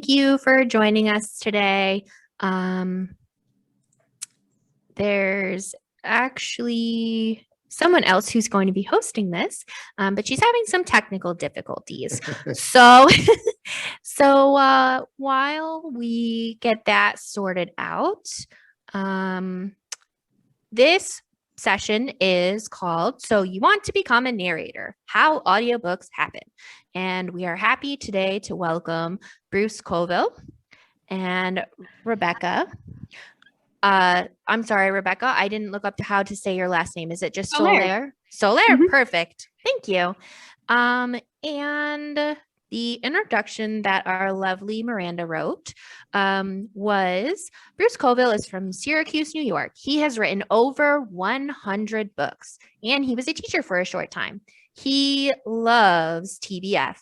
Thank you for joining us today. There's actually someone else who's going to be hosting this, but she's having some technical difficulties. So while we get that sorted out, this session is called So You Want to Become a Narrator, How Audiobooks Happen. And we are happy today to welcome Bruce Colville and Rebecca. I'm sorry, Rebecca, I didn't look up to how to say your last name. Is it just Soler? Soler, perfect. Thank you. And the introduction that our lovely Miranda wrote was Bruce Colville is from Syracuse, New York. He has written over 100 books, and he was a teacher for a short time. He loves TBF.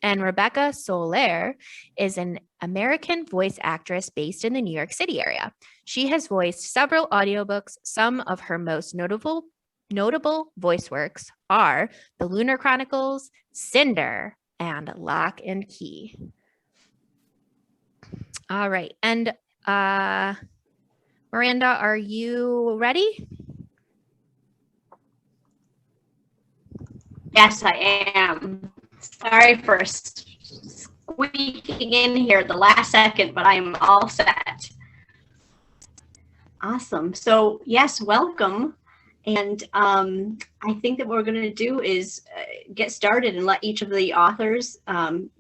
And Rebecca Soler is an American voice actress based in the New York City area. She has voiced several audiobooks. Some of her most notable voice works are The Lunar Chronicles, Cinder, and Lock and Key. All right. And Miranda, are you ready? Yes, I am. Sorry for squeaking in here at the last second, but I'm all set. Awesome. So yes, welcome. And I think that what we're going to do is get started and let each of the authors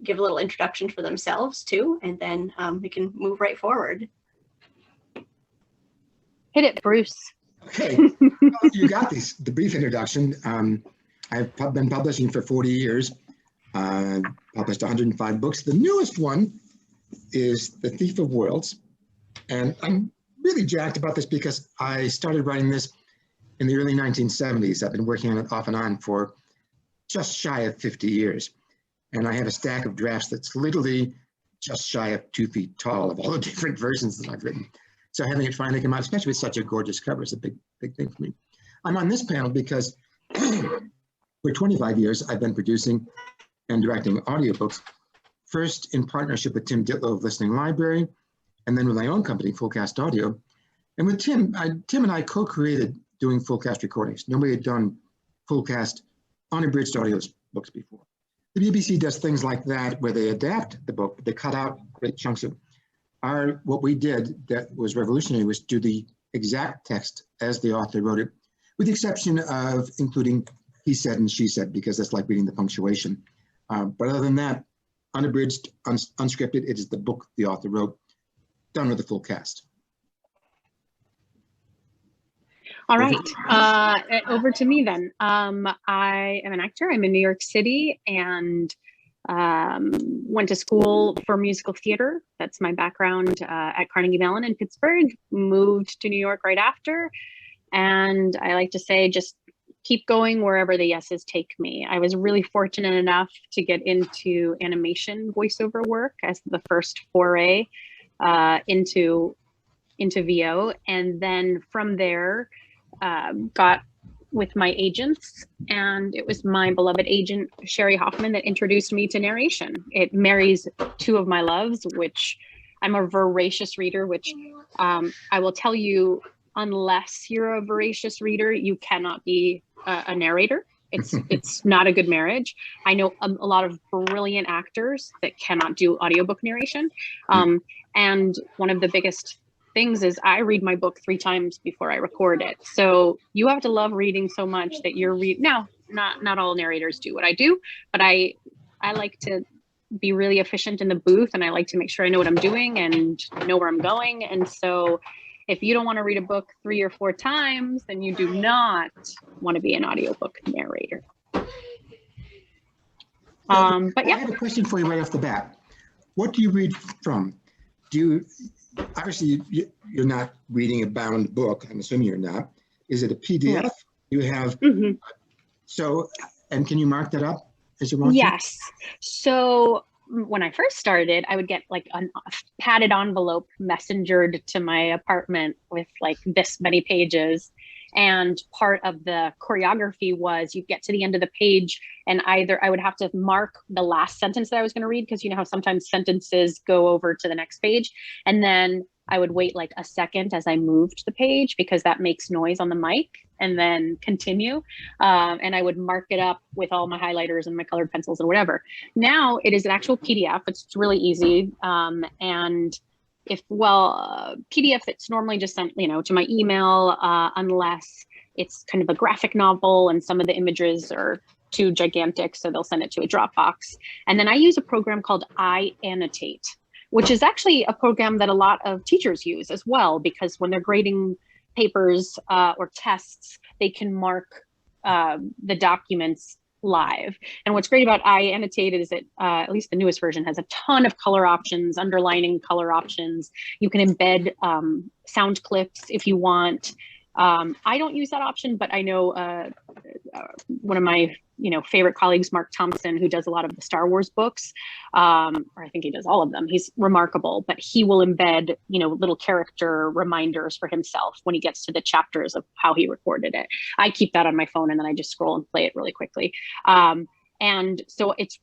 give a little introduction for themselves too, and then we can move right forward. Hit it, Bruce. Okay, you got the brief introduction. I've been publishing for 40 years, published 105 books. The newest one is The Thief of Worlds. And I'm really jacked about this because I started writing this in the early 1970s. I've been working on it off and on for just shy of 50 years. And I have a stack of drafts that's literally just shy of 2 feet tall of all the different versions that I've written. So having it finally come out, especially with such a gorgeous cover, is a big thing for me. I'm on this panel because for 25 years, I've been producing and directing audiobooks, first in partnership with Tim Ditlow of Listening Library, and then with my own company, Fullcast Audio. And with Tim and I co-created doing Fullcast recordings. Nobody had done Fullcast unabridged audiobooks before. The BBC does things like that where they adapt the book, but they cut out great chunks of it. What we did that was revolutionary was do the exact text as the author wrote it, with the exception of including he said and she said, because that's like reading the punctuation. But other than that, unabridged, unscripted, it is the book the author wrote, done with the full cast. All right, over to me then. I am an actor. I'm in New York City and went to school for musical theater. That's my background at Carnegie Mellon in Pittsburgh, moved to New York right after. And I like to say, just keep going wherever the yeses take me. I was really fortunate enough to get into animation voiceover work as the first foray into VO. And then from there, got with my agents, and it was my beloved agent, Sherry Hoffman, that introduced me to narration. It marries two of my loves, which I'm a voracious reader, which I will tell you, unless you're a voracious reader, you cannot be a narrator. It's not a good marriage. I know a lot of brilliant actors that cannot do audiobook narration. And one of the biggest things is I read my book 3 times before I record it. So you have to love reading so much that you're now, not all narrators do what I do, but I like to be really efficient in the booth, and I like to make sure I know what I'm doing and know where I'm going. And so if you don't want to read a book 3 or 4 times, then you do not want to be an audiobook narrator. But yeah. I have a question for you right off the bat. What do you read from? Obviously, you're not reading a bound book. I'm assuming you're not. Is it a PDF? You have, so, and can you mark that up as you want? Yes. So when I first started, I would get like a padded envelope messengered to my apartment with like this many pages. And part of the choreography was you get to the end of the page and either I would have to mark the last sentence that I was going to read, because you know how sometimes sentences go over to the next page. And then I would wait like a second as I moved the page, because that makes noise on the mic, and then continue. And I would mark it up with all my highlighters and my colored pencils and whatever. Now it is an actual PDF. It's really easy. And if, well, PDF, it's normally just sent, you know, to my email, unless it's kind of a graphic novel and some of the images are too gigantic, so they'll send it to a Dropbox. And then I use a program called iAnnotate, which is actually a program that a lot of teachers use as well, because when they're grading papers or tests, they can mark the documents live. And what's great about iAnnotate is that at least the newest version has a ton of color options, underlining color options. You can embed sound clips if you want. I don't use that option, but I know one of my favorite colleagues, Mark Thompson, who does a lot of the Star Wars books, or I think he does all of them. He's remarkable, but he will embed little character reminders for himself when he gets to the chapters of how he recorded it. I keep that on my phone and then I just scroll and play it really quickly. And so it's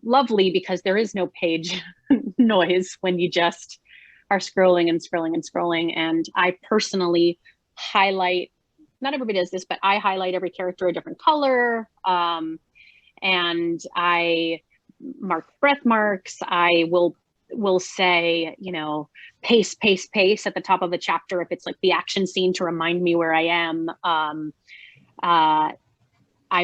lovely because there is no page noise when you just are scrolling and scrolling and scrolling. And I personally highlight, not everybody does this, but I highlight every character a different color. And I mark breath marks. I will say, pace, pace, pace at the top of the chapter if it's like the action scene to remind me where I am. I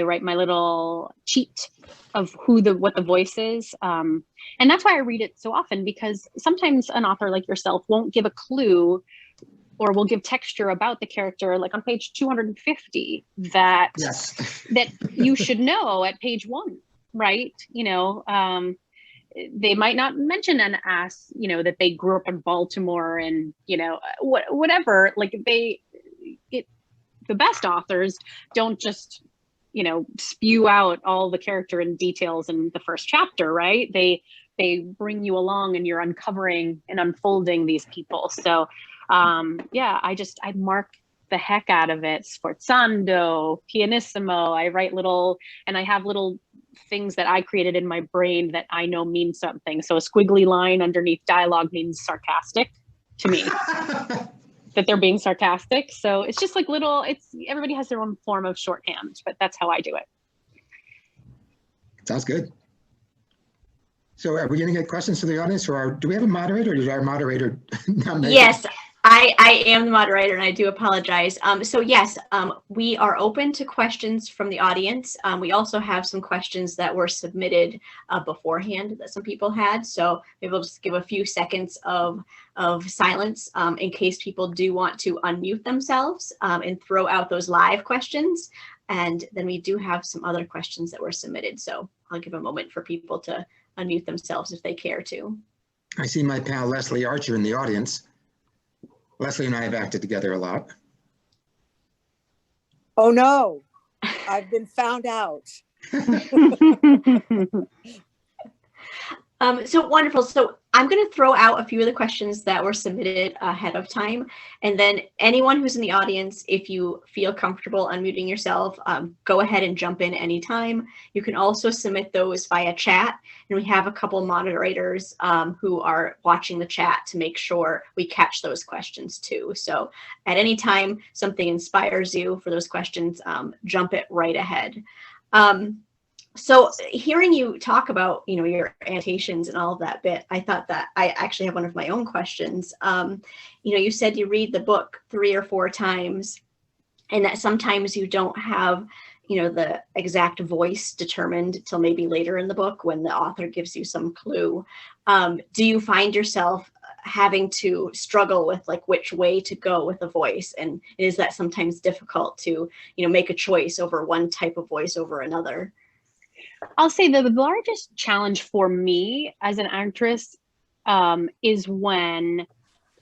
write my little cheat of what the voice is. And that's why I read it so often, because sometimes an author like yourself won't give a clue or will give texture about the character, like on page 250, that that you should know at page 1, right? They might not mention an ass, that they grew up in Baltimore and whatever. Like the best authors don't just spew out all the character and details in the first chapter, right? They bring you along and you're uncovering and unfolding these people. So yeah, I mark the heck out of it. Sforzando, pianissimo. I write and I have little things that I created in my brain that I know mean something. So a squiggly line underneath dialogue means sarcastic to me. That they're being sarcastic. So it's just like everybody has their own form of shorthand, but that's how I do it. Sounds good. So are we going to get questions from the audience, or do we have a moderator, or is our moderator not make Yes, I am the moderator and I do apologize. So yes, we are open to questions from the audience. We also have some questions that were submitted beforehand that some people had. So maybe we'll just give a few seconds of silence in case people do want to unmute themselves and throw out those live questions. And then we do have some other questions that were submitted. So I'll give a moment for people to unmute themselves if they care to. I see my pal Leslie Archer in the audience. Leslie and I have acted together a lot. Oh no, I've been found out. So wonderful. So I'm going to throw out a few of the questions that were submitted ahead of time. And then anyone who's in the audience, if you feel comfortable unmuting yourself, go ahead and jump in anytime. You can also submit those via chat. And we have a couple moderators who are watching the chat to make sure we catch those questions too. So at any time something inspires you for those questions, jump it right ahead. So hearing you talk about, your annotations and all of that bit, I thought that I actually have one of my own questions. You said you read the book 3 or 4 times and that sometimes you don't have, the exact voice determined till maybe later in the book when the author gives you some clue. Do you find yourself having to struggle with which way to go with a voice? And is that sometimes difficult to, make a choice over one type of voice over another? I'll say the largest challenge for me as an actress is when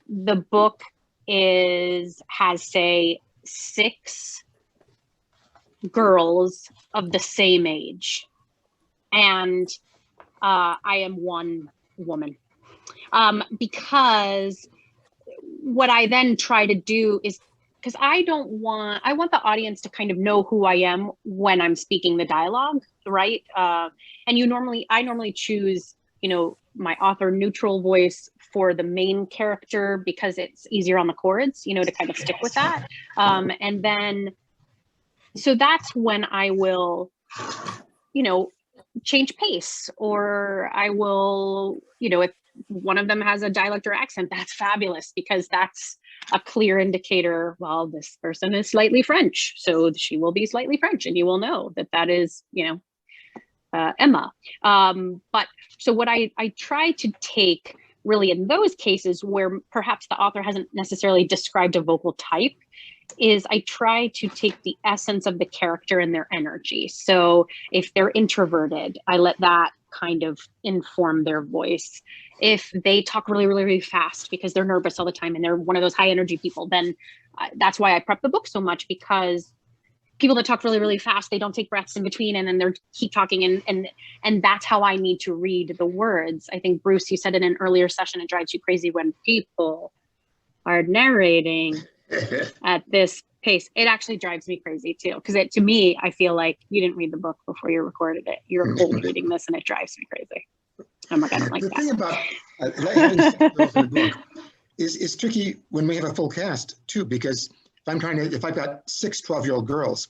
the book has, say, 6 girls of the same age, and I am one woman. Because what I then try to do is because I want the audience to kind of know who I am when I'm speaking the dialogue, right? And I normally choose, my author neutral voice for the main character because it's easier on the chords, to kind of stick with that. And then, so that's when I will, change pace, or I will, if one of them has a dialect or accent, that's fabulous, because that's a clear indicator, well, this person is slightly French, so she will be slightly French, and you will know that is, Emma. But so what I try to take really in those cases where perhaps the author hasn't necessarily described a vocal type is I try to take the essence of the character and their energy. So if they're introverted, I let that kind of inform their voice. If they talk really, really, really fast because they're nervous all the time and they're one of those high energy people, then that's why I prep the book so much, because people that talk really, really fast, they don't take breaths in between, and then they keep talking, and that's how I need to read the words. I think, Bruce, you said in an earlier session, it drives you crazy when people are narrating at this pace. It actually drives me crazy too, because to me, I feel like you didn't read the book before you recorded it. You're cold reading this, and it drives me crazy. I'm like, I don't like the that. thing about having subtitles in the book is tricky when we have a full cast too, because if I've got 6 12-year-old girls,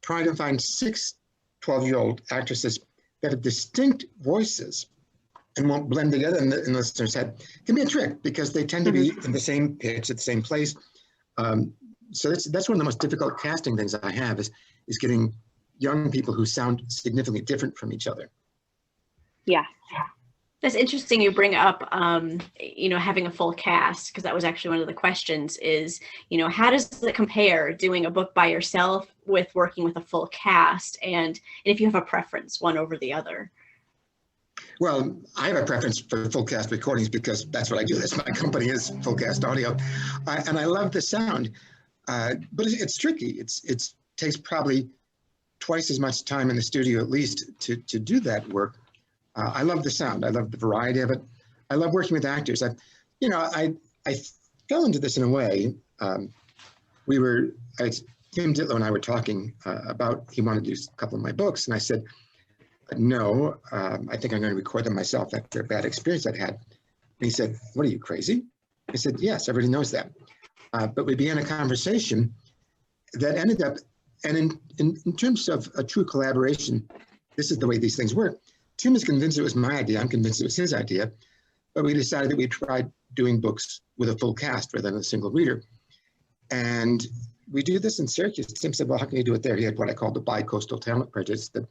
trying to find 6 12-year-old actresses that have distinct voices and won't blend together in the listener's head can be a trick, because they tend to be in the same pitch at the same place. So that's one of the most difficult casting things I have is getting young people who sound significantly different from each other. Yeah. That's interesting you bring up, having a full cast, because that was actually one of the questions is, how does it compare doing a book by yourself with working with a full cast? And if you have a preference, one over the other? Well, I have a preference for full cast recordings because that's what I do. That's my company is Full Cast Audio. And I love the sound, but it's tricky. It takes probably twice as much time in the studio at least to do that work. I love the sound. I love the variety of it. I love working with actors. I fell into this in a way. Tim Ditlow and I were talking about he wanted to do a couple of my books, and I said, no, I think I'm going to record them myself after a bad experience I'd had. And he said, what are you, crazy? I said, yes, everybody knows that. But we began a conversation that ended up, and in terms of a true collaboration, this is the way these things work. Tim is convinced it was my idea. I'm convinced it was his idea. But we decided that we'd try doing books with a full cast rather than a single reader. And we do this in Syracuse. Tim said, well, how can you do it there? He had what I call the bi-coastal talent prejudice, that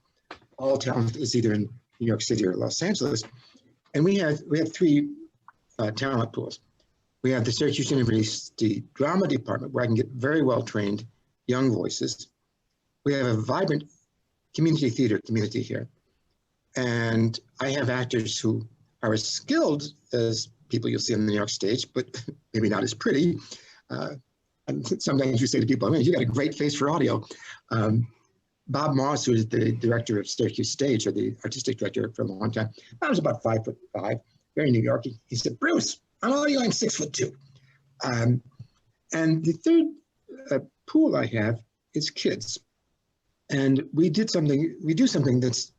all talent is either in New York City or Los Angeles. And we have 3 talent pools. We have the Syracuse University Drama Department, where I can get very well-trained young voices. We have a vibrant community theater community here. And I have actors who are as skilled as people you'll see on the New York stage, but maybe not as pretty. And sometimes you say to people, I mean, you got a great face for audio. Bob Moss, who is the director of Syracuse Stage, or the artistic director for a long time, I was about 5'5", very New Yorkie. He said, Bruce, on audio, I'm 6'2". And the third pool I have is kids. And we do something that's,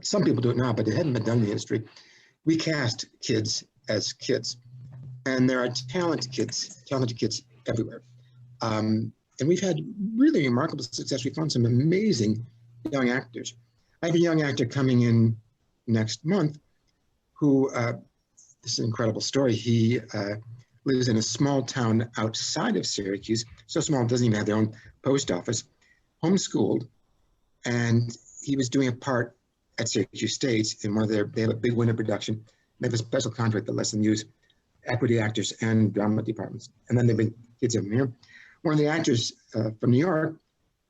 some people do it now, but it hadn't been done in the industry. We cast kids as kids. And there are talented kids everywhere. And we've had really remarkable success. We found some amazing young actors. I have a young actor coming in next month who, this is an incredible story. He lives in a small town outside of Syracuse, so small it doesn't even have their own post office, homeschooled, and he was doing a part at Syracuse Stage in they have a big winter production. They have a special contract that lets them use equity actors and drama departments. And then they bring kids in here. One of the actors from New York,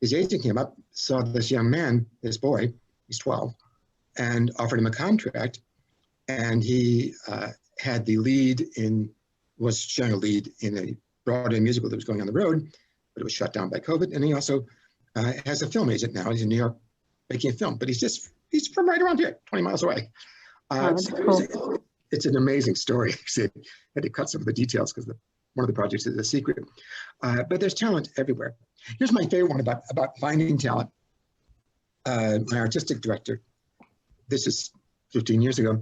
his agent came up, saw this young man, this boy, he's 12, and offered him a contract. And he was sharing a lead in a Broadway musical that was going on the road, but it was shut down by COVID. And he also has a film agent now. He's in New York making a film, but he's from right around here, 20 miles away. That's cool. It's an amazing story. I had to cut some of the details because the one of the projects is a secret. But there's talent everywhere. Here's my favorite one about finding talent. My artistic director, this is 15 years ago,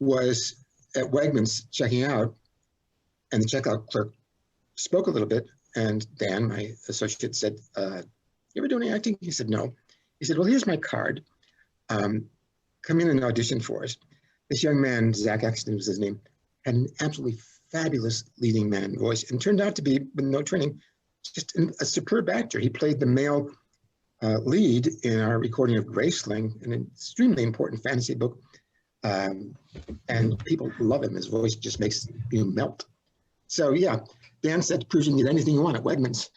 was at Wegmans checking out, and the checkout clerk spoke a little bit, and Dan, my associate, said, you ever do any acting? He said, no. He said, well, here's my card. Come in and audition for us. This young man, Zach Exton was his name, had an absolutely fabulous leading man voice, and turned out to be, with no training, just a superb actor. He played the male lead in our recording of Graceling, an extremely important fantasy book. And people love him. His voice just makes you melt. So yeah, Dan said, proves you can get anything you want at Wegmans.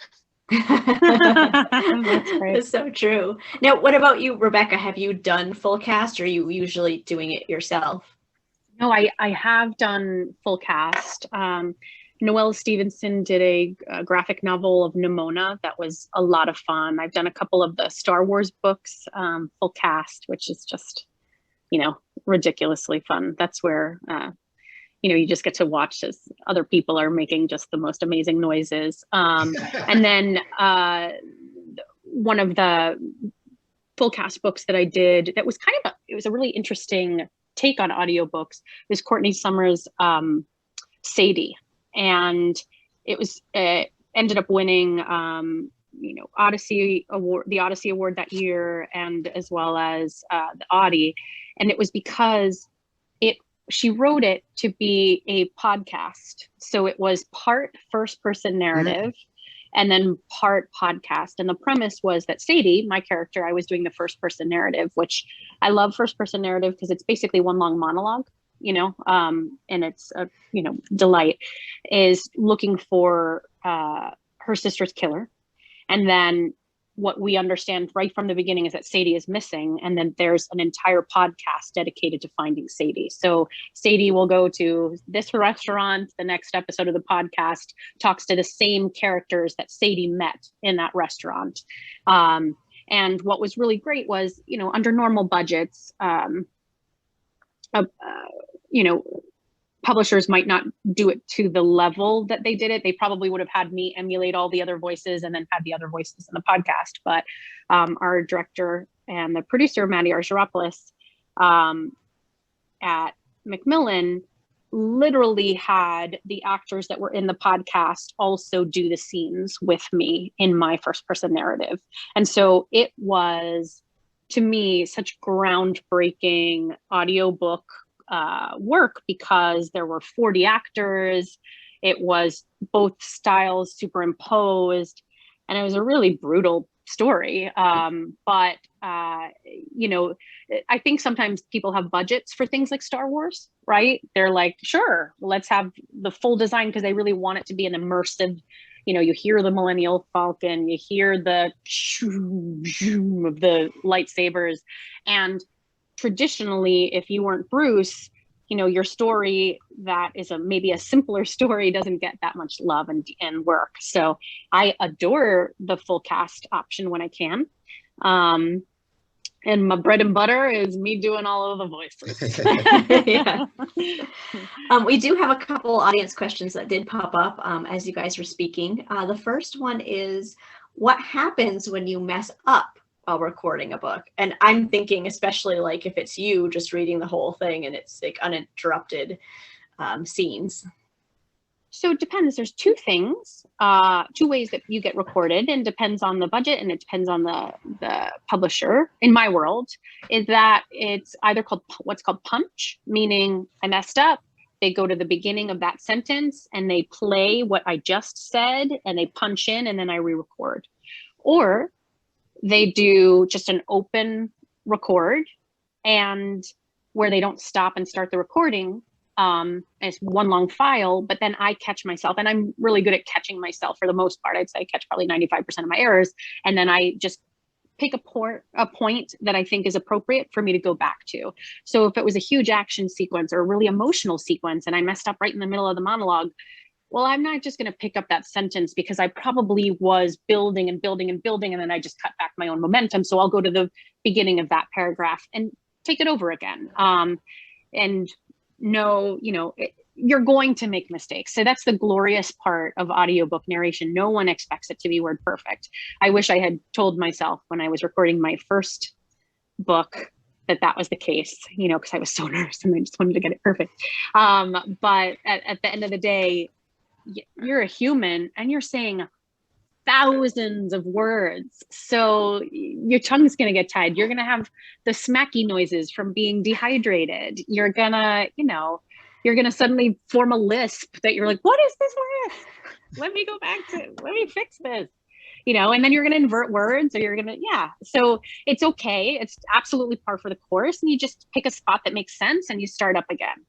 That's great. That's so true. Now, what about you, Rebecca? Have you done full cast, or are you usually doing it yourself? No, I have done full cast. Noelle Stevenson did a graphic novel of Nimona that was a lot of fun. I've done a couple of the Star Wars books, full cast, which is just, ridiculously fun. That's where, you just get to watch as other people are making just the most amazing noises. And then one of the full cast books that I did that was it was a really interesting take on audiobooks was Courtney Summers' Sadie. And it was ended up winning Odyssey Award, the Odyssey Award that year, and as well as the Audie. And it was because she wrote it to be a podcast. So it was part first person narrative and then part podcast. And the premise was that Sadie, my character, I was doing the first person narrative, which I love first person narrative because it's basically one long monologue, and it's a, delight, is looking for her sister's killer. And then what we understand right from the beginning is that Sadie is missing. And then there's an entire podcast dedicated to finding Sadie. So Sadie will go to this restaurant. The next episode of the podcast talks to the same characters that Sadie met in that restaurant. And what was really great was, under normal budgets, publishers might not do it to the level that they did it. They probably would have had me emulate all the other voices and then had the other voices in the podcast. But our director and the producer, Maddie Argyropoulos, at Macmillan, literally had the actors that were in the podcast also do the scenes with me in my first person narrative. And so it was, to me, such groundbreaking audiobook work because there were 40 actors. It was both styles superimposed, and it was a really brutal story. But I think sometimes people have budgets for things like Star Wars, right? They're like, sure, let's have the full design because they really want it to be an immersive. You hear the Millennial Falcon, you hear the zoom of the lightsabers, and traditionally, if you weren't Bruce, your story that is maybe a simpler story doesn't get that much love and work. So I adore the full cast option when I can. And my bread and butter is me doing all of the voices. Yeah. We do have a couple audience questions that did pop up as you guys were speaking. The first one is, what happens when you mess up while recording a book? And I'm thinking, especially like if it's you just reading the whole thing and it's like uninterrupted scenes. So it depends. There's two things, two ways that you get recorded, and depends on the budget and it depends on the publisher. In my world, is that it's either called what's called punch, meaning I messed up. They go to the beginning of that sentence and they play what I just said and they punch in and then I re-record. Or they do just an open record and where they don't stop and start the recording. It's one long file, but then I catch myself, and I'm really good at catching myself for the most part. I'd say I catch probably 95% of my errors. And then I just pick a point that I think is appropriate for me to go back to. So if it was a huge action sequence or a really emotional sequence and I messed up right in the middle of the monologue, well, I'm not just going to pick up that sentence because I probably was building and building and building, and then I just cut back my own momentum. So I'll go to the beginning of that paragraph and take it over again. And no, you're going to make mistakes. So that's the glorious part of audiobook narration. No one expects it to be word perfect. I wish I had told myself when I was recording my first book that was the case, you know, because I was so nervous and I just wanted to get it perfect. But at the end of the day, you're a human and you're saying thousands of words. So your tongue's going to get tied. You're going to have the smacky noises from being dehydrated. You're going to, you know, you're going to suddenly form a lisp that you're like, what is this word? Let me fix this, you know, and then you're going to invert words or you're going to, So it's okay. It's absolutely par for the course. And you just pick a spot that makes sense and you start up again.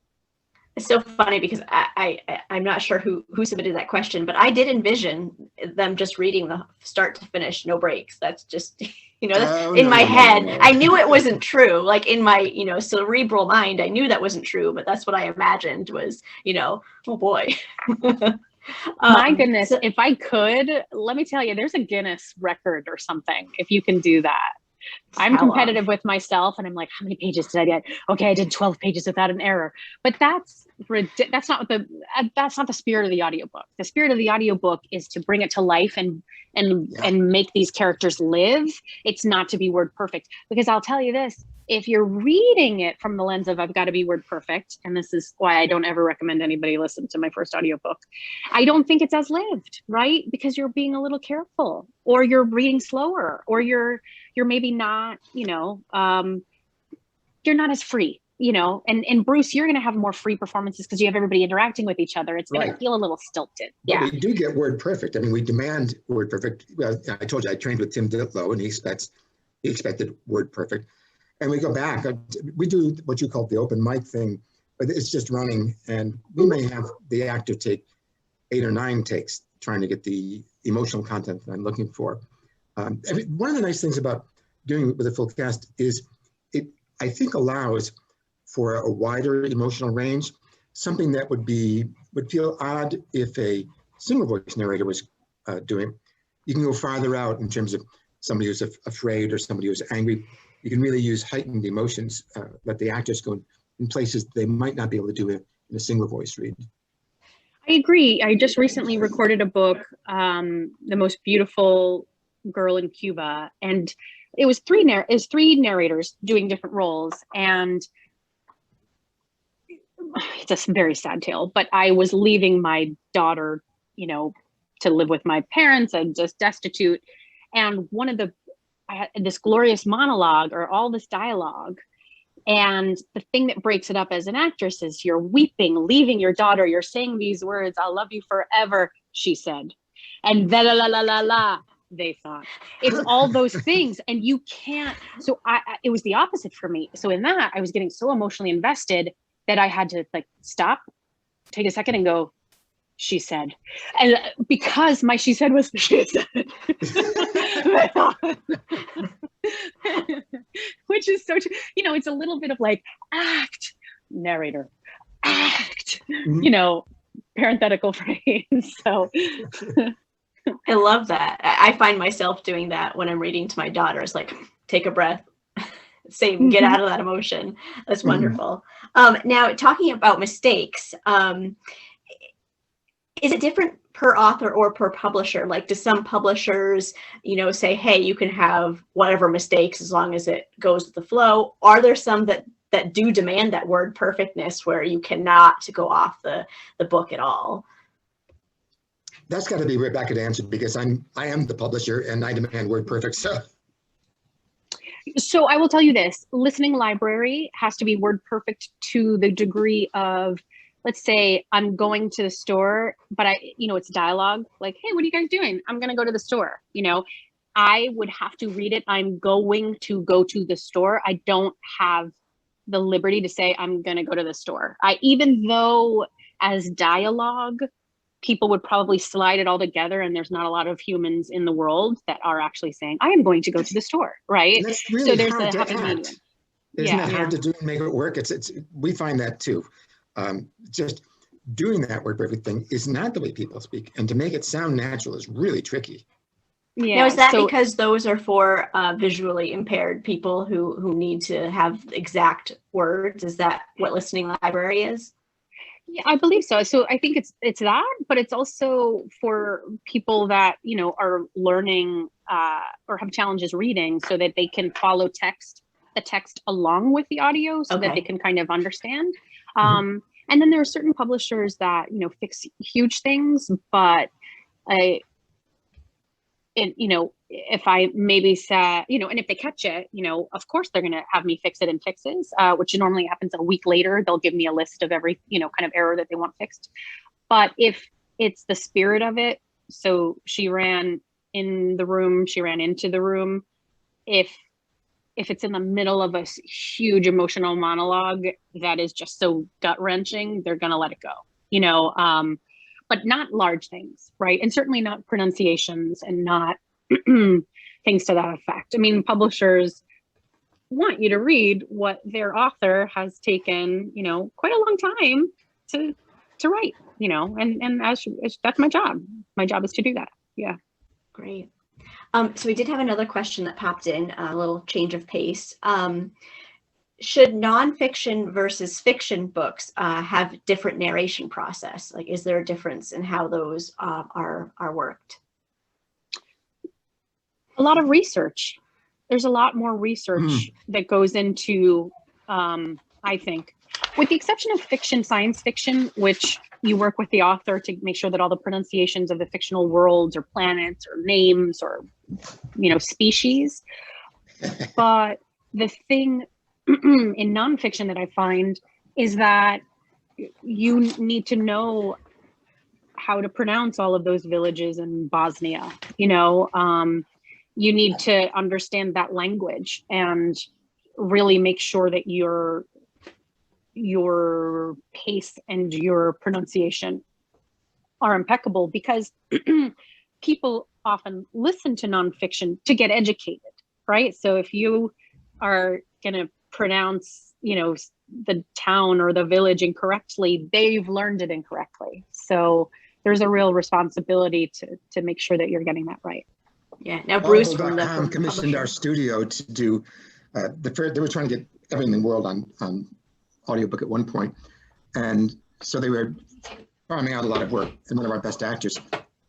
It's so funny because I'm not sure who submitted that question, but I did envision them just reading the start to finish, no breaks. That's just, you know, in my head. I knew it wasn't true. Like in my, you know, cerebral mind, I knew that wasn't true, but that's what I imagined was, you know, oh boy. My goodness, if I could, let me tell you, there's a Guinness record or something, if you can do that. I'm competitive with myself and I'm like, how many pages did I get? Okay, I did 12 pages without an error. But that's not the spirit of the audiobook. The spirit of the audiobook is to bring it to life and make these characters live. It's not to be word perfect. Because I'll tell you this, if you're reading it from the lens of I've got to be word perfect, and this is why I don't ever recommend anybody listen to my first audiobook, I don't think it's as lived, right? Because you're being a little careful, or you're reading slower, or you're maybe not, you know, you're not as free, you know, and Bruce, you're going to have more free performances because you have everybody interacting with each other. It's going to feel a little stilted. But we do get word perfect. I mean, we demand word perfect. Well, I told you I trained with Tim Ditlow and he expected word perfect. And we go back, we do what you call the open mic thing, but it's just running. And we may have the actor take 8 or 9 takes trying to get the emotional content that I'm looking for. One of the nice things about doing it with a full cast is it, I think, allows for a wider emotional range, something that would feel odd if a single voice narrator was doing. You can go farther out in terms of somebody who's afraid or somebody who's angry. You can really use heightened emotions, let the actors go in places they might not be able to do it in a single voice read. I agree. I just recently recorded a book, The Most Beautiful Girl in Cuba, and it was 3 narrators doing different roles, and it's a very sad tale, but I was leaving my daughter, you know, to live with my parents and just destitute, and I had this glorious monologue or all this dialogue. And the thing that breaks it up as an actress is you're weeping, leaving your daughter. You're saying these words, I'll love you forever, she said. And la la la la la, they thought. It's all those things. And you can't. So it was the opposite for me. So in that, I was getting so emotionally invested that I had to like stop, take a second and go, she said. And because my she said was she said. Which is so, you know, it's a little bit of like act, narrator, act, you know, parenthetical phrase. So I love that. I find myself doing that when I'm reading to my daughters, like take a breath, get out of that emotion. That's wonderful. Now talking about mistakes, is it different per author or per publisher? Like, do some publishers, you know, say, hey, you can have whatever mistakes as long as it goes with the flow? Are there some that do demand that word perfectness where you cannot go off the book at all? That's got to be Rebecca to answer because I am the publisher and I demand word perfect. So I will tell you this, listening library has to be word perfect to the degree of, let's say I'm going to the store, but it's dialogue like, hey, what are you guys doing? I'm going to go to the store. You know, I would have to read it. I'm going to go to the store. I don't have the liberty to say I'm going to go to the store. Even though as dialogue, people would probably slide it all together and there's not a lot of humans in the world that are actually saying, I am going to go to the store, right? And that's really so there's hard a happy to medium. Isn't that hard to do and make it work? We find that too. Just doing that word perfect thing is not the way people speak. And to make it sound natural is really tricky. Yeah. Now, is that because those are for visually impaired people who need to have exact words? Is that what listening library is? Yeah, I believe so. So I think it's that, but it's also for people that, you know, are learning or have challenges reading, so that they can follow the text along with the audio, so that Okay. they can kind of understand. Mhm. And then there are certain publishers that, you know, fix huge things, but you know, if I maybe say, you know, and if they catch it, you know, of course they're going to have me fix it in fixes, which normally happens a week later. They'll give me a list of every, you know, kind of error that they want fixed. But if it's the spirit of it, so she ran in the room, she ran into the room. If it's in the middle of a huge emotional monologue that is just so gut wrenching, they're going to let it go, you know, but not large things, right? And certainly not pronunciations and not things to that effect. I mean, publishers want you to read what their author has taken, you know, quite a long time to write, you know, and that's my job. My job is to do that. Yeah. Great. So we did have another question that popped in, a little change of pace. Should nonfiction versus fiction books have different narration process? Like, is there a difference in how those are worked? A lot of research. There's a lot more research that goes into, I think, with the exception of fiction, science fiction, which you work with the author to make sure that all the pronunciations of the fictional worlds or planets or names or, you know, species. But the thing in nonfiction that I find is that you need to know how to pronounce all of those villages in Bosnia, you know, you need to understand that language and really make sure that your pace and your pronunciation are impeccable, because people often listen to nonfiction to get educated, right? So if you are going to pronounce, you know, the town or the village incorrectly, they've learned it incorrectly. So there's a real responsibility to make sure that you're getting that right. Yeah. Now, Bruce from the Audible.com commissioned our publisher. studio to do they were trying to get everything in the world on audiobook at one point, and so they were farming out a lot of work. And one of our best actors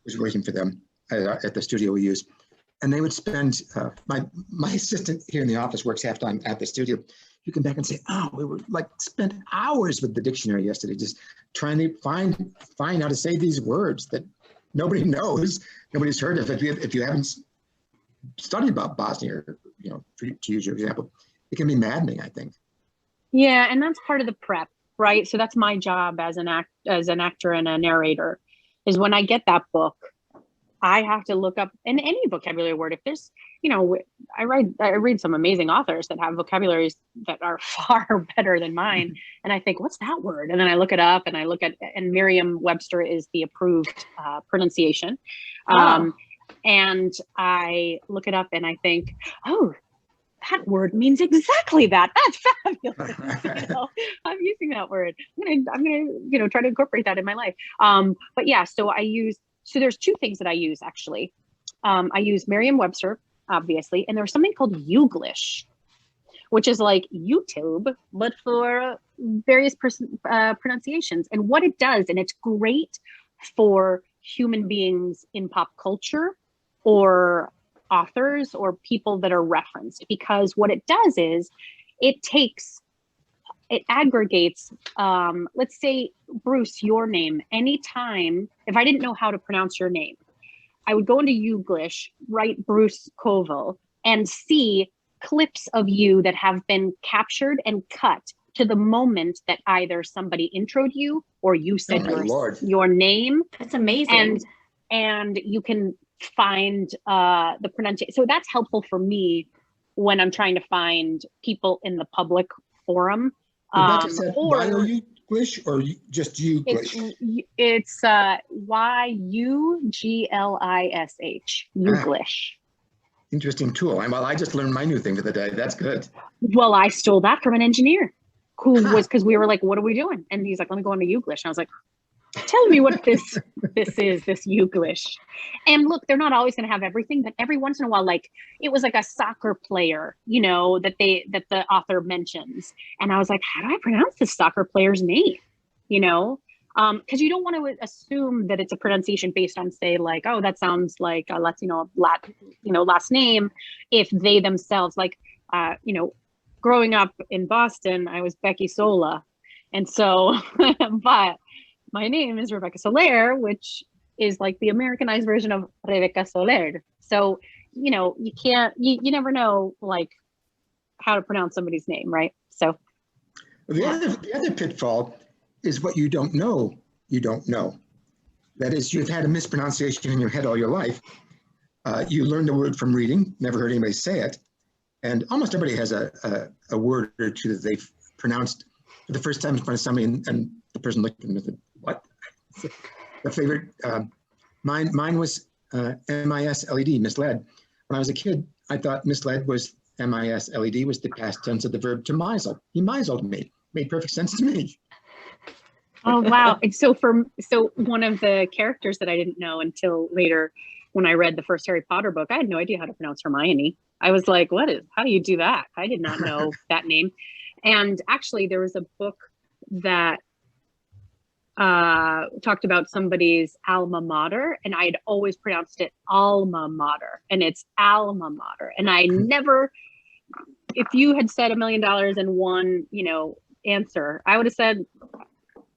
was working for them at the studio we use, and they would spend my assistant here in the office works half time at the studio. You come back and say, oh, we were like spent hours with the dictionary yesterday, just trying to find how to say these words that nobody knows, nobody's heard of. If you haven't studied about Bosnia, you know, to use your example, it can be maddening, I think. Yeah, and that's part of the prep, right? So that's my job as an actor and a narrator, is when I get that book, I have to look up in any vocabulary word. If there's, you know, I read some amazing authors that have vocabularies that are far better than mine, and I think, what's that word? And then I look it up, and and Merriam-Webster is the approved pronunciation. And I look it up, and I think, oh, that word means exactly that. That's fabulous. You know, I'm using that word. I'm gonna, you know, try to incorporate that in my life. But yeah, so there's two things that I use actually. I use Merriam-Webster, obviously, and there's something called Youglish, which is like YouTube, but for various pronunciations. And what it does, and it's great for human beings in pop culture or authors or people that are referenced, because what it does is it aggregates, let's say, Bruce, your name. Anytime, if I didn't know how to pronounce your name, I would go into Youglish, write Bruce Coville, and see clips of you that have been captured and cut to the moment that either somebody introed you or you said your name. That's amazing. And you can find the pronunciation. So that's helpful for me when I'm trying to find people in the public forum. Rebecca said, why are you Glish or just you Glish? It's Youglish. Youglish. Interesting tool. Well, I just learned my new thing for the day. That's good. Well, I stole that from an engineer who was, because we were like, what are we doing? And he's like, let me go into Youglish. And I was like, tell me what this is, this Youglish. And look, they're not always going to have everything, but every once in a while, like it was like a soccer player, you know, that the author mentions. And I was like, how do I pronounce this soccer player's name? You know, Because you don't want to assume that it's a pronunciation based on, say, like, oh, that sounds like a Latino last name, if they themselves, like, growing up in Boston, I was Becky Sola, and so, but my name is Rebecca Soler, which is like the Americanized version of Rebecca Soler. So, you can't, you never know, like, how to pronounce somebody's name, right? So The other pitfall is what you don't know, you don't know. That is, you've had a mispronunciation in your head all your life. You learned the word from reading, never heard anybody say it. And almost everybody has a word or two that they've pronounced for the first time in front of somebody, and the person looked at them and said, what? The favorite, mine was M-I-S-L-E-D, misled. When I was a kid, I thought misled was M-I-S-L-E-D was the past tense of the verb to misle. He misled me. Made perfect sense to me. Oh, wow. And so one of the characters that I didn't know until later, when I read the first Harry Potter book, I had no idea how to pronounce Hermione. I was like, how do you do that? I did not know that name. And actually there was a book that talked about somebody's alma mater, and I had always pronounced it alma mater, and it's alma mater. And I never, if you had said $1 million in one, answer, I would have said,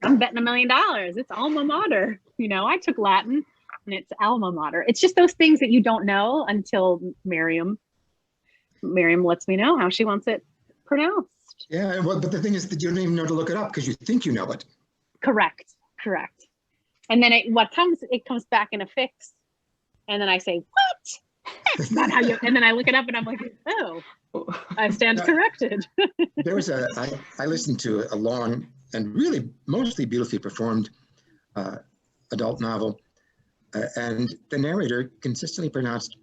I'm betting $1 million. It's alma mater. I took Latin, and it's alma mater. It's just those things that you don't know until Miriam lets me know how she wants it pronounced. Yeah, well, but the thing is that you don't even know to look it up because you think you know it. Correct. And then it comes back in a fix, and then I say, what? That's not how you, and then I look it up and I'm like, oh, I stand corrected. I listened to a long and really mostly beautifully performed adult novel, and the narrator consistently pronounced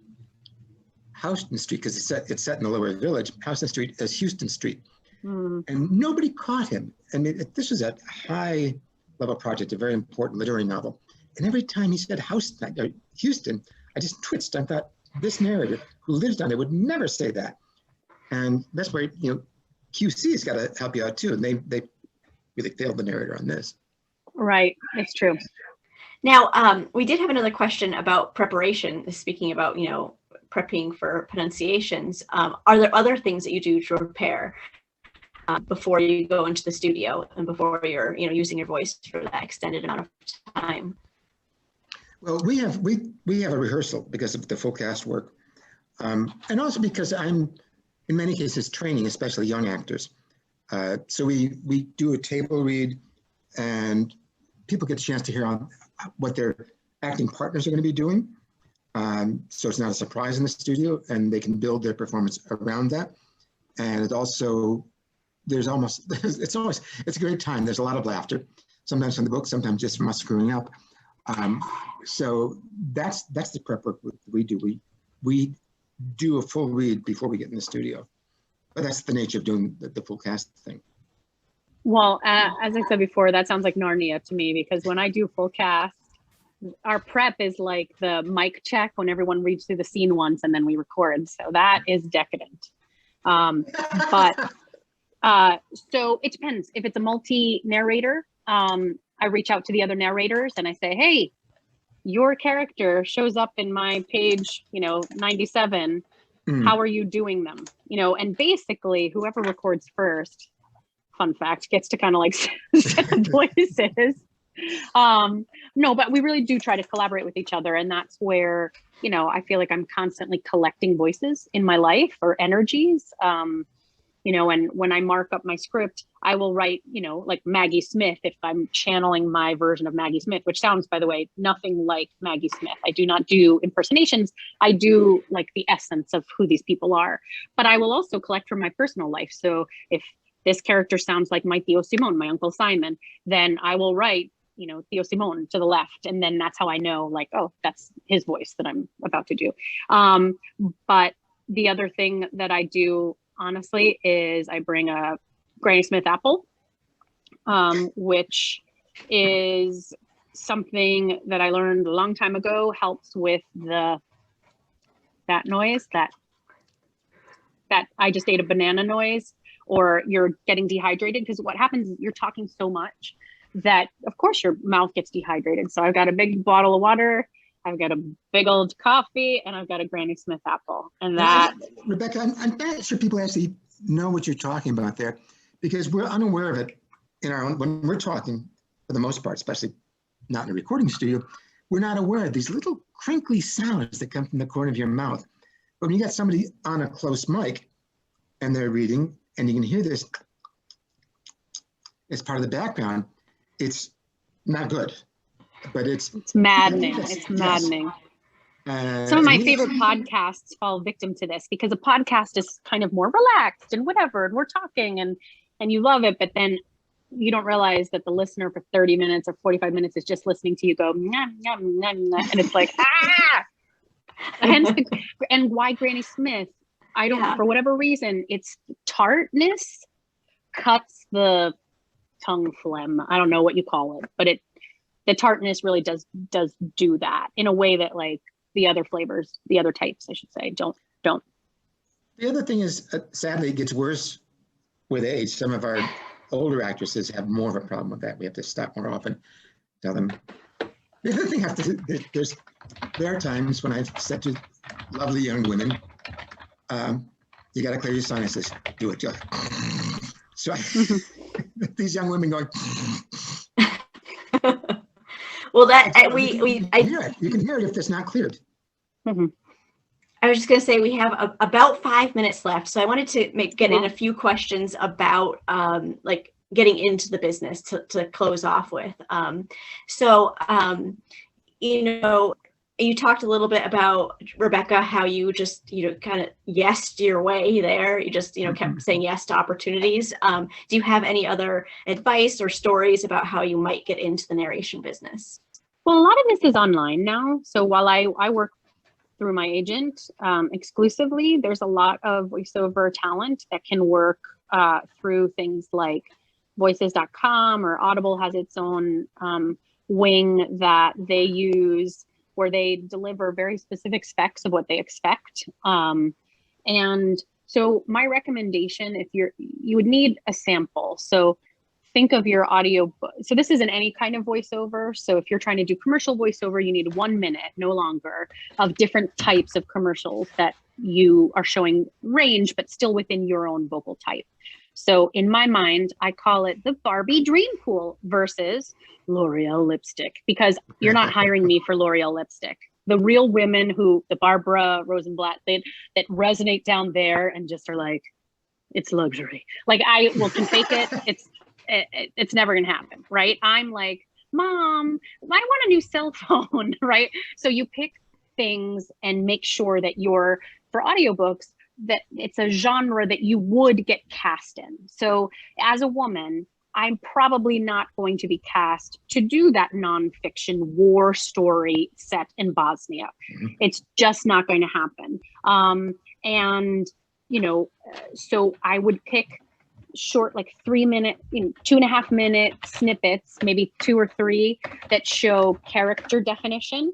Houston Street, because it's set in the Lower Village, Houston Street as Houston Street. And nobody caught him. And this was a high level project, a very important literary novel. And every time he said Houston, I just twitched. I thought, this narrator who lives down there would never say that. And that's where, QC's got to help you out too. And they really failed the narrator on this. Right, it's true. Now, we did have another question about preparation, speaking about, prepping for pronunciations. Are there other things that you do to prepare before you go into the studio and before you're, using your voice for that extended amount of time? Well, we have a rehearsal because of the full cast work, and also because I'm, in many cases, training, especially young actors. So we do a table read, and people get a chance to hear what their acting partners are going to be doing. So it's not a surprise in the studio, and they can build their performance around that. And it also, it's a great time. There's a lot of laughter, sometimes from the book, sometimes just from us screwing up. So that's the prep work we do. We do a full read before we get in the studio, but that's the nature of doing the full cast thing. Well, as I said before, that sounds like Narnia to me, because when I do full cast, our prep is like the mic check when everyone reads through the scene once and then we record. So that is decadent. But so it depends. If it's a multi-narrator, I reach out to the other narrators and I say, hey, your character shows up in my page, 97. How are you doing them? And basically whoever records first, fun fact, gets to kind of like set the voices. No, but we really do try to collaborate with each other. And that's where, I feel like I'm constantly collecting voices in my life or energies. And when I mark up my script, I will write, like Maggie Smith, if I'm channeling my version of Maggie Smith, which sounds, by the way, nothing like Maggie Smith. I do not do impersonations. I do like the essence of who these people are, but I will also collect from my personal life. So if this character sounds like my Theo Simon, my Uncle Simon, then I will write, Theo Simon to the left. And then that's how I know, like, oh, that's his voice that I'm about to do. But the other thing that I do, honestly, is I bring a Granny Smith apple, which is something that I learned a long time ago, helps with that noise, that I just ate a banana noise, or you're getting dehydrated, because what happens is you're talking so much that, of course, your mouth gets dehydrated. So I've got a big bottle of water, I've got a big old coffee, and I've got a Granny Smith apple. And that, Rebecca, I'm not sure people actually know what you're talking about there, because we're unaware of it in our own, when we're talking, for the most part, especially not in a recording studio, we're not aware of these little crinkly sounds that come from the corner of your mouth. But when you got somebody on a close mic and they're reading, and you can hear this as part of the background, it's not good. But it's maddening. Yes, It's yes. maddening. Some of my and favorite podcasts fall victim to this, because a podcast is kind of more relaxed and whatever, and we're talking and you love it, but then you don't realize that the listener for 30 minutes or 45 minutes is just listening to you go, nom, nom, nom, nom, and it's like, ah! Hence and why Granny Smith, I don't, Yeah. for whatever reason, its tartness cuts the tongue phlegm. I don't know what you call it, but the tartness really does do that in a way that, like, the other flavors, the other types, I should say, don't. the other thing is, sadly, it gets worse with age. Some of our older actresses have more of a problem with that. We have to stop more often, tell them. The other thing, there are times when I've said to lovely young women, you got to clear your sinuses. Do it. So these young women going. Well, that you can hear it if it's not cleared. Mhm. I was just going to say we have about 5 minutes left, so I wanted to get in a few questions about like getting into the business to close off with. You talked a little bit about, Rebecca, how you just kind of yesed your way there. You just kept saying yes to opportunities. Do you have any other advice or stories about how you might get into the narration business? Well, a lot of this is online now. So while I work through my agent exclusively, there's a lot of voiceover talent that can work through things like voices.com, or Audible has its own wing that they use, where they deliver very specific specs of what they expect. And so my recommendation, if you would need a sample. So think of your audio. So this isn't any kind of voiceover. So if you're trying to do commercial voiceover, you need 1 minute, no longer, of different types of commercials that you are showing range, but still within your own vocal type. So in my mind, I call it the Barbie Dream Pool versus L'Oreal lipstick, because you're not hiring me for L'Oreal lipstick. The real women the Barbara Rosenblatt, that resonate down there and just are like, it's luxury. Like, I can fake it. It's never going to happen. Right. I'm like, Mom, I want a new cell phone. Right. So you pick things and make sure that for audiobooks, that it's a genre that you would get cast in. So as a woman, I'm probably not going to be cast to do that nonfiction war story set in Bosnia. Mm-hmm. It's just not going to happen. So I would pick short, like 3 minute, 2.5 minute snippets, maybe 2 or 3, that show character definition,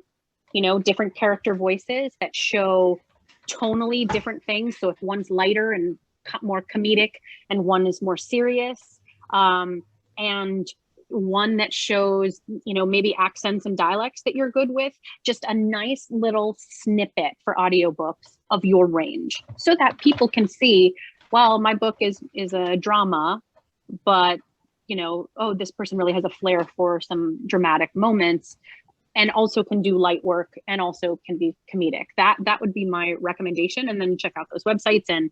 different character voices that show tonally different things. So if one's lighter and more comedic and one is more serious, and one that shows, maybe accents and dialects that you're good with, just a nice little snippet for audiobooks of your range, so that people can see, well, my book is a drama, but this person really has a flair for some dramatic moments, and also can do light work and also can be comedic. That would be my recommendation. And then check out those websites and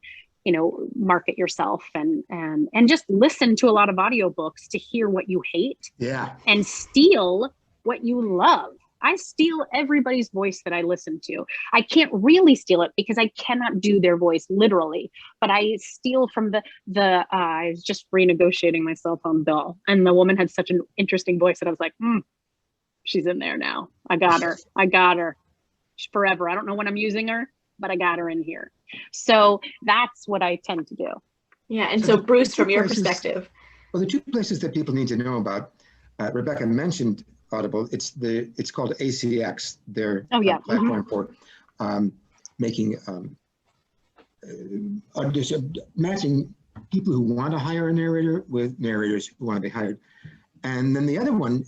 market yourself and just listen to a lot of audiobooks to hear what you hate. Yeah. And steal what you love. I steal everybody's voice that I listen to. I can't really steal it because I cannot do their voice literally, but I steal from I was just renegotiating my cell phone bill, and the woman had such an interesting voice that I was like, she's in there now. I got her forever. I don't know when I'm using her, but I got her in here. So that's what I tend to do. Yeah. And so Bruce, from your perspective. Well, the 2 places that people need to know about, Rebecca mentioned Audible. It's called ACX. Their platform for making matching people who want to hire a narrator with narrators who want to be hired. And then the other one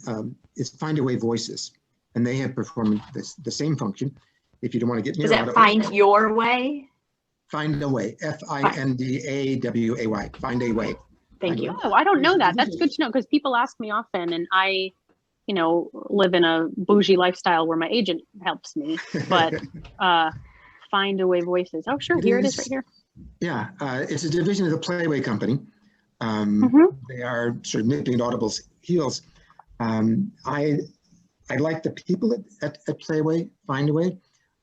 is Findaway Voices, and they have performed the same function. If you don't want to get near Is that Find Your Way? Find a Way, Findaway, Find a Way. Thank you. Oh, I don't know that. That's good to know because people ask me often, and I, you know, live in a bougie lifestyle where my agent helps me. But Findaway Voices. Oh, sure, here it is right here. Yeah, it's a division of the Playway Company. They are sort of nipping at Audible's heels. I like the people at Playway, Findaway,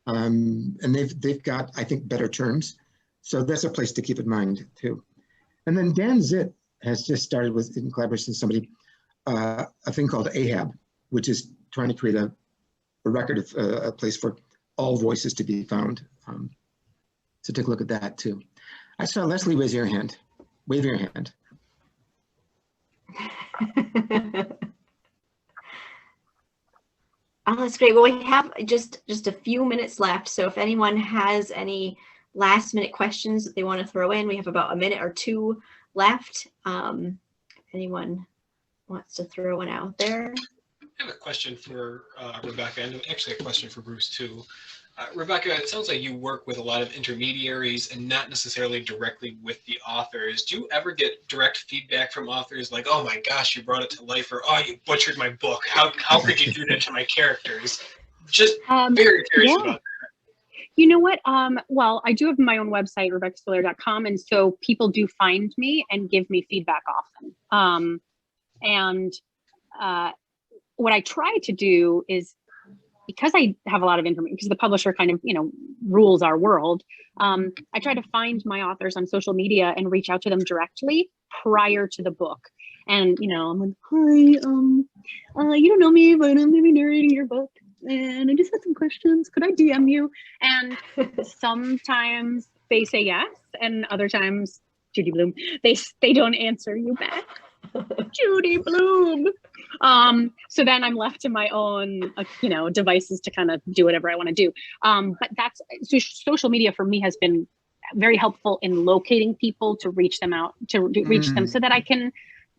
and they've got, I think, better terms. So that's a place to keep in mind too. And then Dan Zitt has just started with, in collaboration with somebody, a thing called Ahab, which is trying to create a record of a place for all voices to be found. So take a look at that too. I saw Leslie raise your hand, wave your hand. Oh, that's great. Well, we have just a few minutes left. So if anyone has any last minute questions that they want to throw in, we have about a minute or two left. If anyone wants to throw one out there. I have a question for Rebecca, and actually a question for Bruce too. Rebecca, it sounds like you work with a lot of intermediaries and not necessarily directly with the authors. Do you ever get direct feedback from authors like, oh my gosh, you brought it to life, or oh, you butchered my book. How could you do that to my characters? Just very curious about that. You know what? Well, I do have my own website, RebeccaStiller.com, and so people do find me and give me feedback often. What I try to do is, because I have a lot of information, because the publisher kind of, you know, rules our world, I try to find my authors on social media and reach out to them directly prior to the book. And, you know, I'm like, hi, you don't know me, but I'm going to be narrating your book. And I just had some questions. Could I DM you? And sometimes they say yes. And other times, Judy Blume, they don't answer you back. Judy Blume. So then I'm left to my own, you know, devices to kind of do whatever I want to do. But that's, so social media for me has been very helpful in locating people to reach them out, to reach them so that I can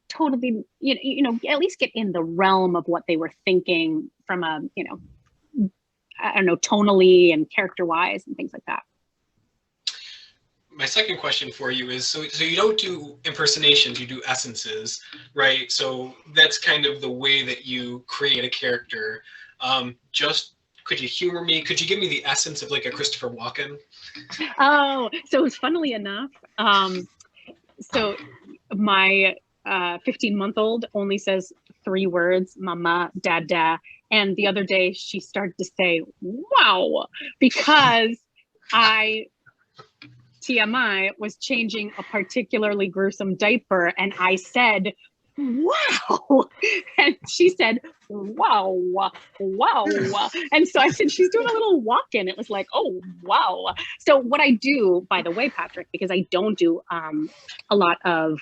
totally, you know, at least get in the realm of what they were thinking from a, you know, I don't know, tonally and character wise and things like that. My second question for you is, so you don't do impersonations, you do essences, right? So that's kind of the way that you create a character. Just, could you humor me? Could you give me the essence of like a Christopher Walken? Oh, so funnily enough, so my 15-month-old only says 3 words, mama, dada. And the other day she started to say, wow, because TMI was changing a particularly gruesome diaper and I said, wow. And she said, wow, wow. And so I said, she's doing a little walk-in. It was like, oh, wow. So what I do, by the way, Patrick, because I don't do a lot of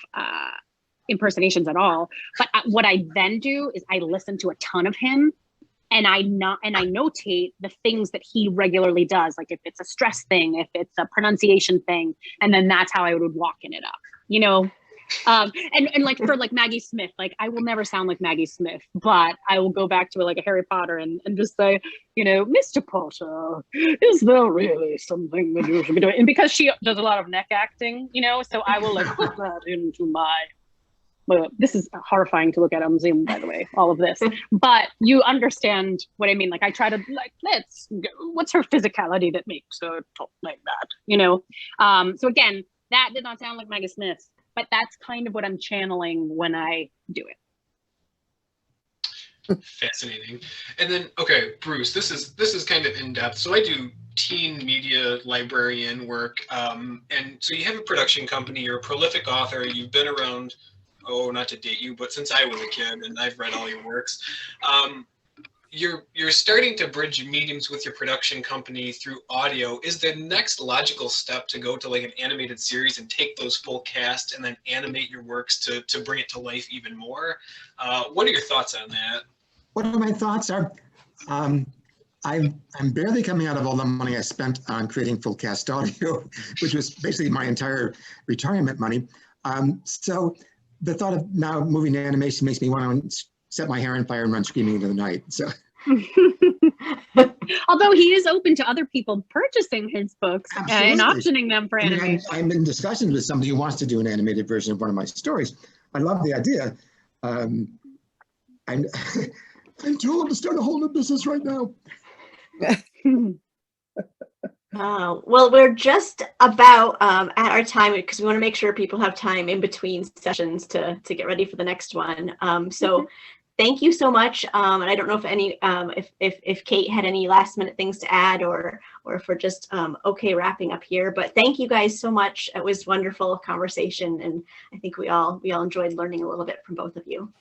impersonations at all, but what I then do is I listen to a ton of him. And I notate the things that he regularly does, like if it's a stress thing, if it's a pronunciation thing, and then that's how I would walk in it up, you know? And like for like Maggie Smith, like I will never sound like Maggie Smith, but I will go back to like a Harry Potter and just say, you know, Mr. Potter, is there really something that you should be doing? And because she does a lot of neck acting, you know, so I will like put that into my. Well, this is horrifying to look at on Zoom, by the way, all of this, but you understand what I mean. Like I try to like, what's her physicality that makes her talk like that, you know? So again, that did not sound like Maggie Smith, but that's kind of what I'm channeling when I do it. Fascinating. And then, okay, Bruce, this is kind of in depth. So I do teen media librarian work. And so you have a production company, you're a prolific author, you've been around, oh, not to date you, but since I was a kid, and I've read all your works, you're starting to bridge mediums with your production company through audio. Is the next logical step to go to like an animated series and take those full cast and then animate your works to bring it to life even more? What are your thoughts on that? What are my thoughts are, I'm barely coming out of all the money I spent on creating full cast audio, which was basically my entire retirement money. So the thought of now moving to animation makes me want to set my hair on fire and run screaming into the night. So, Although he is open to other people purchasing his books and Absolutely. optioning them for I mean, animation. I'm in discussions with somebody who wants to do an animated version of one of my stories. I love the idea. I'm I'm too old to start a whole new business right now. Well, we're just about at our time because we want to make sure people have time in between sessions to get ready for the next one. So thank you so much. And I don't know if any if Kate had any last minute things to add or if we're just okay wrapping up here. But thank you guys so much. It was wonderful conversation, and I think we all enjoyed learning a little bit from both of you.